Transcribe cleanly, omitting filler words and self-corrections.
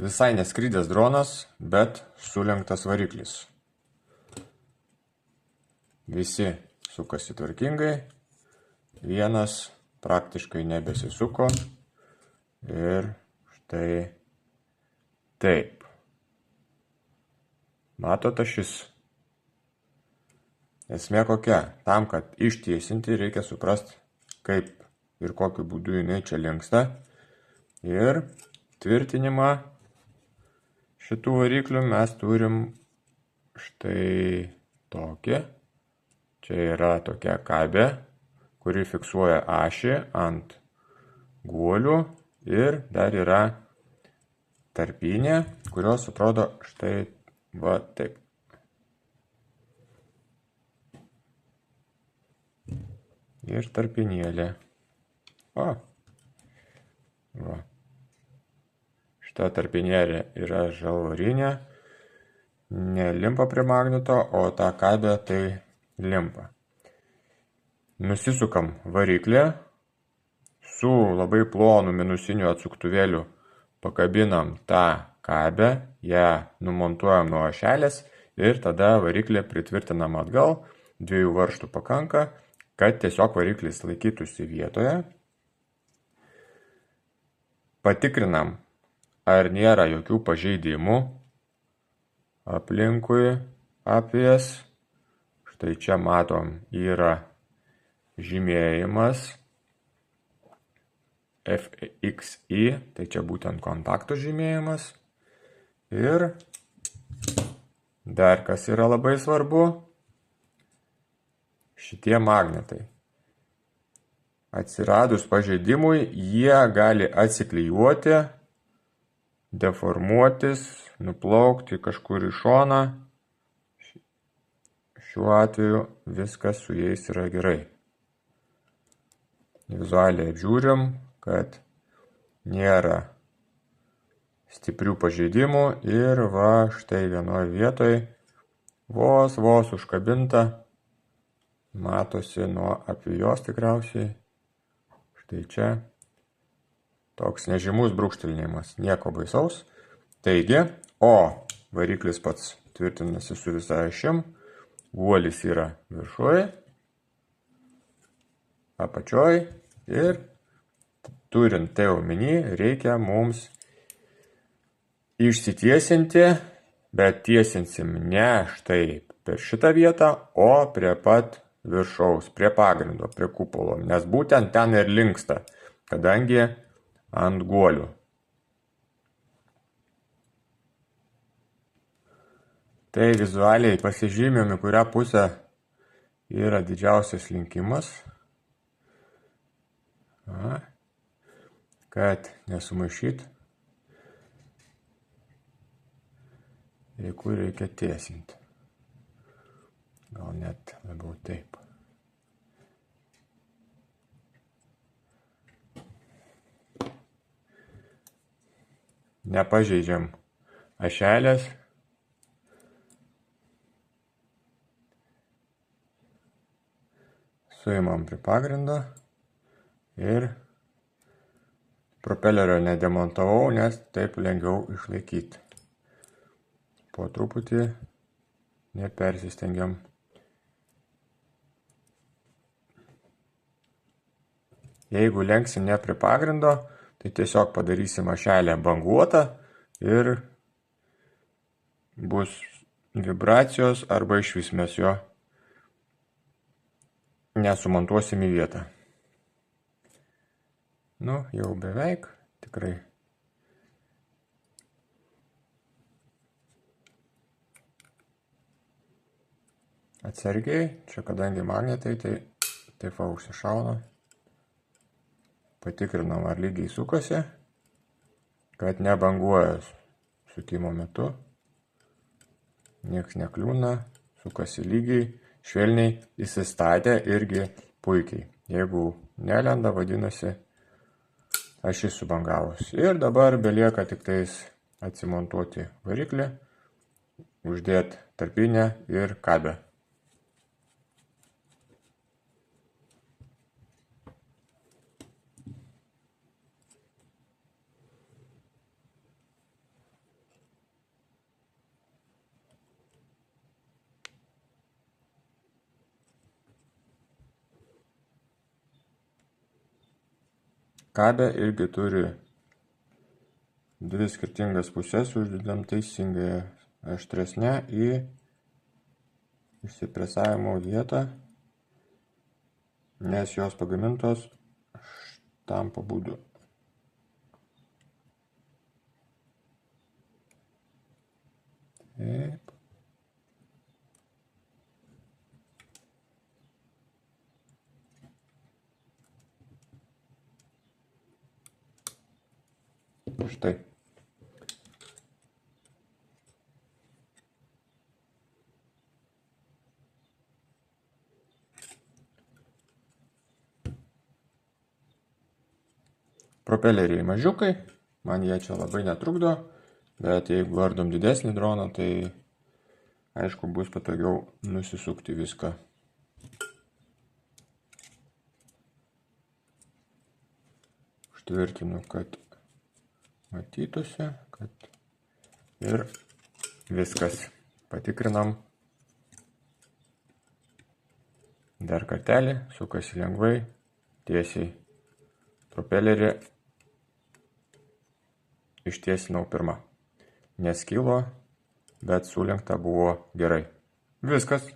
Visai neskridęs dronas, bet sulenktas variklis. Visi sukasi tvarkingai, vienas praktiškai nebesisuko ir štai taip. Matote šis? Esmė kokia? Tam, kad ištiesinti, reikia suprasti, kaip ir kokiu būdu jinai čia linksta. Ir tvirtinimą šitų variklių mes turim štai tokį. Čia yra tokia kabė, kuri fiksuoja ašį ant guolių ir dar yra tarpinė, kurios atrodo štai va taip. Ir tarpinėlė. Va. Šita tarpinėlė yra žalvarinė, nelimpa prie magneto, o ta kabė tai limpa. Nusisukam variklį, su labai plonu minusiniu atsuktuvėliu pakabinam tą kabę, ją numontuojam nuo ašelės ir tada variklį pritvirtinam atgal, 2 varžtų pakanka, kad tiesiog variklis laikytųsi vietoje. Patikrinam, ar nėra jokių pažeidimų aplinkui apvijas. Štai čia matom yra žymėjimas FXI, tai čia būtent kontaktų žymėjimas. Ir dar kas yra labai svarbu, šitie magnetai. Atsiradus pažeidimui, jie gali atsiklijuoti, deformuotis, nuplaukti kažkur į šoną. Šiuo atveju viskas su jais yra gerai. Vizualiai apžiūrim, kad nėra stiprių pažeidimų ir va štai vienoje vietoje vos užkabinta, matosi nuo apvijos tikriausiai. Štai čia toks nežymus brūkštelėjimas, nieko baisaus. Taigi, o variklis pats tvirtinasi su visa ašim, guolis yra viršuje, apačioj ir turint tai omeny, reikia mums išsitiesinti, bet tiesinsim ne štai per šitą vietą, o prie pat viršaus, prie pagrindo, prie kupolo, nes būtent ten ir linksta, kadangi ant guolių. Tai vizualiai pasižymėm, į kurią pusę yra didžiausias linkimas, kad nesumaišyt, į kur reikia tiesinti. Gal net labiau taip. Nepažeidžiam ašelės. Suimam prie pagrindo ir propelerio nedemontavau, nes taip lengviau išlaikyti. Po truputį nepersistengiam. Jeigu lenksim ne prie pagrindo, tai tiesiog padarysim ašelę banguotą ir bus vibracijos arba išvis mes jo nesumontuosim į vietą. Nu, jau beveik, tikrai. Atsargiai, čia kadangi magnetai, tai taip va užsišauna. Patikrinam, ar lygiai sukasi, kad nebanguoja sukimo metu. Nieks nekliūna, sukasi lygiai, švelniai įsistatė irgi puikiai. Jeigu nelenda, vadinasi, ašis subangavus. Ir dabar belieka tik tais atsimontuoti variklį, uždėti tarpinę ir kabę. Kabė irgi turi dvi skirtingas pusės, uždedam teisingai aštresnę į išsipresavimo vietą, nes jos pagamintos štampo būdu. Taip. Štai. Propeleriai mažiukai, man jie čia labai netrukdo, bet jeigu ardom didesnį droną, tai aišku bus patogiau nusisukti viską. Užtvirtinu, kad matytųsi, kad ir viskas. Patikrinam. Dar kartelį, sukasi lengvai, tiesiai. Propelerį ištiesinau pirmą. Neskilo, bet sulenkta buvo gerai. Viskas.